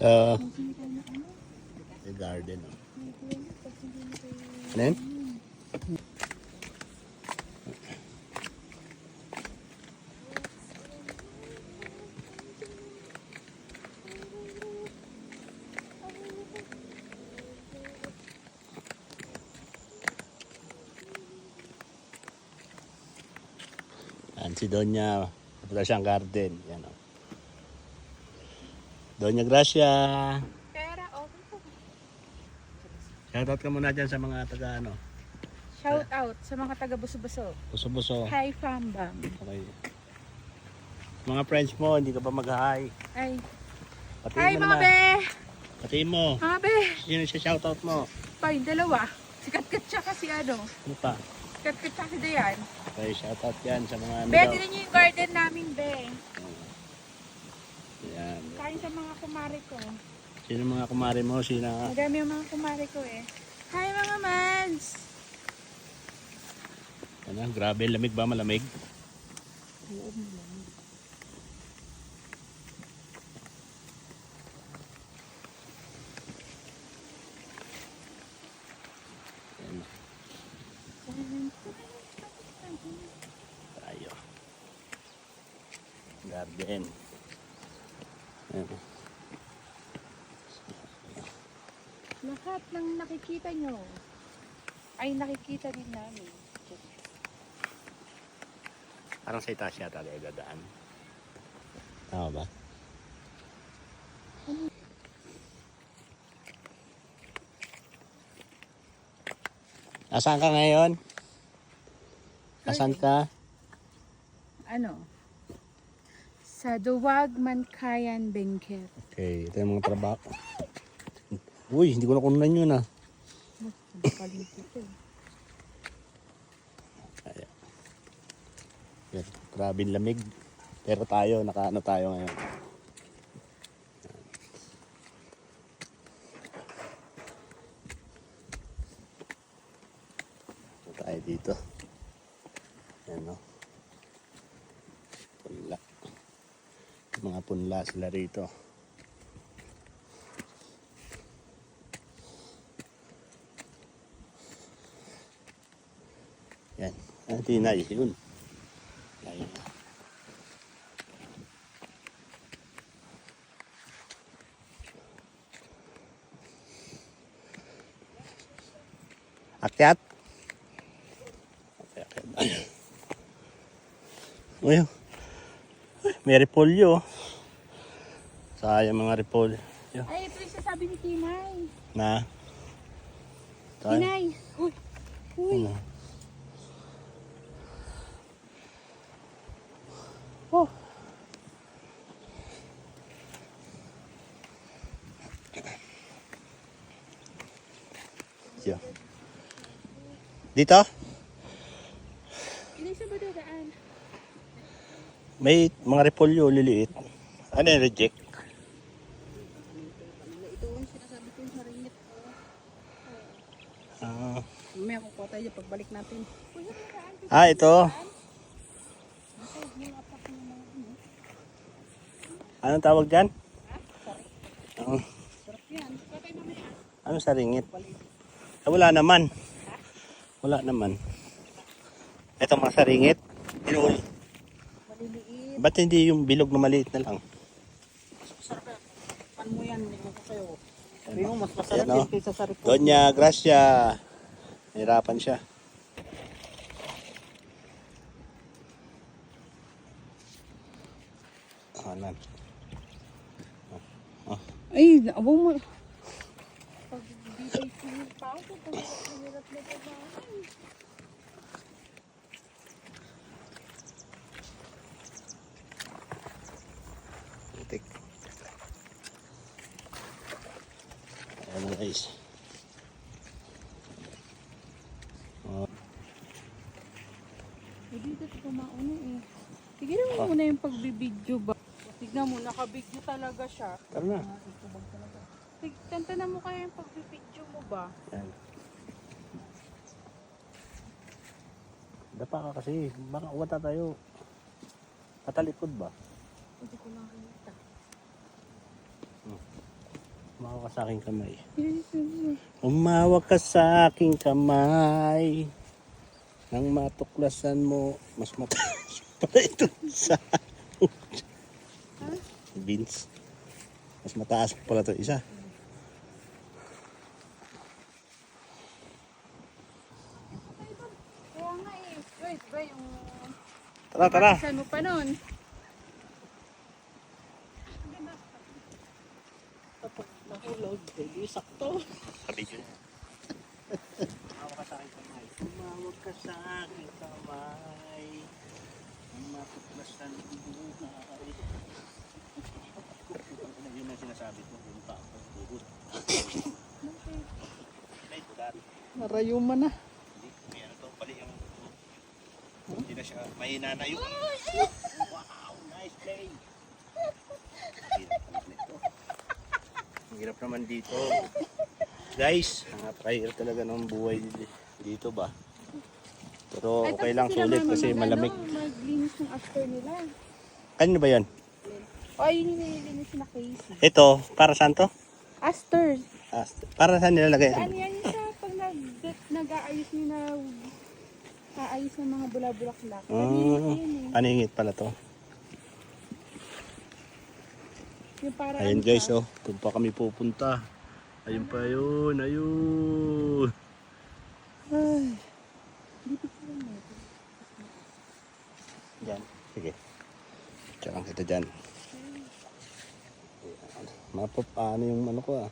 Uh, the garden. Oh. Ano yun? Yan, si Donya. Wala siyang garden. Yan, oh. Donya Gracia. Pera, okay po. Shoutout ka muna dyan sa mga taga ano. Shout out sa mga taga Buso-Buso. Buso-buso. Hi, Fambam. Okay. Mga friends mo, hindi ka pa mag-hi. Ay. Patiin Hi, mo mga naman. be! Patiin mo. Mga be! Sino siya shoutout mo? Pa, yung dalawa. Si Katkat tsaka si ano. Ano pa? Si Katkat tsaka si Dayan. Okay, shoutout yan sa mga ano Be, daw. tinan niyo yung garden namin, be. Yan. Kain sa mga kumari ko. Sino mga kumari mo? Sino? Madami yung mga kumari ko eh. Hi, mga mans! Ano? Grabe, lamig ba? Malamig? Oo, malamig. Tayo. Garden. Ayan. Lahat ng nakikita nyo ay nakikita din namin. Parang sa itaas yata tayo dadaan. Tama ba? Nasaan ka ngayon? Nasaan ka? Ano? Sa Duwag Mankayan Benguet. Okay, ito yung mga trabaho. Uy, hindi ko na kunan yun ah. Kalimutan. Ayan. Yan, grabe yung lamig. Pero tayo, nakaano tayo ngayon. Ito tayo dito. Ayan o. Punla. Mga punla sila rito. Yan. Ah, tinay. Yun. Ayan. Akyat. Akyat. Uy. May repolyo. Sayang mga repolyo. Ay, ito yung sasabi ni Tinay. Na. Tayo. Tinay! Uy! Uy! Ano? Oh! Siya. Dito? Hindi siya ba dadaan? May mga repolyo liliit. Ano yung reject? Ito yung sinasabi ko yung saringit ko. Ah, May kukuha tayo pagbalik natin. ito. Anong tawag dyan? Ah, Sarap yan. Patay mamaya. ano sa ringit? Wala naman. Wala naman. Ito mga saringit. Inuul. Maliliit. Ba't hindi yung bilog na maliit na lang? Sarap yan. Pan mo yan. Hindi mo ko sa'yo. Sabi mo, mas masarap Ayan, oh. yan kaysa sa repolyo. Donya Gracia. Nahirapan siya. Anan. Ay, abang mo. Pag bibig pa ako, pag hirap na trabaho. Putik. Ayan na guys. Dito ito mauna eh. Tignan mo muna yung pagbibidyo ba? Tignan mo, nakabidyo talaga siya. Tara na. Tantanan mo kaya yung pagbibidyo mo ba? Yan. Dapa ka kasi. Baka uwata tayo. Patalikod ba? Hindi ko lang kita. Umawak ka sa aking kamay. Yes, Umawak ka sa aking kamay. Nang matuklasan mo, mas mataas pala ito sa Vince. Mas mataas pala ito isa. Kaya nga eh. Wait, ba yung... Tara, tara. Saan mo pa nun? Kapag nahulog, hindi sakto. Sabi ko. Umawak ka sa aking kamay. Umawak ka sa aking kamay. Nang matuklasan mo. Yun ang sinasabi ko. Yung pa ako tuhod. May bulat. Narayuma na. Hindi, may ano to, bali yung hindi na siya, mahina na yung wow, nice play. Hirap naman nito. Ang hirap naman dito. Guys, napakahirap talaga ng buhay dito ba? Pero Ay, okay tapos lang, sila sulit mama kasi mag- malamig. Ano, maglinis ng after nila. Ano ba yan? O, yun yung nililinis na Casey. Ito, para saan to? Aster. Ah, para saan nilalagay? Saan yan sa pag nag-aayos nyo na aayos ng mga bula-bulaklak. Kanina yun eh. Paningit pala to. Yung para Ayun ano guys, siya. oh, doon pa kami pupunta. Ayun pa yun, ayun. Ay. Diyan, sige. Tsaka kita dyan. Mapap, ano yung ano ko ah.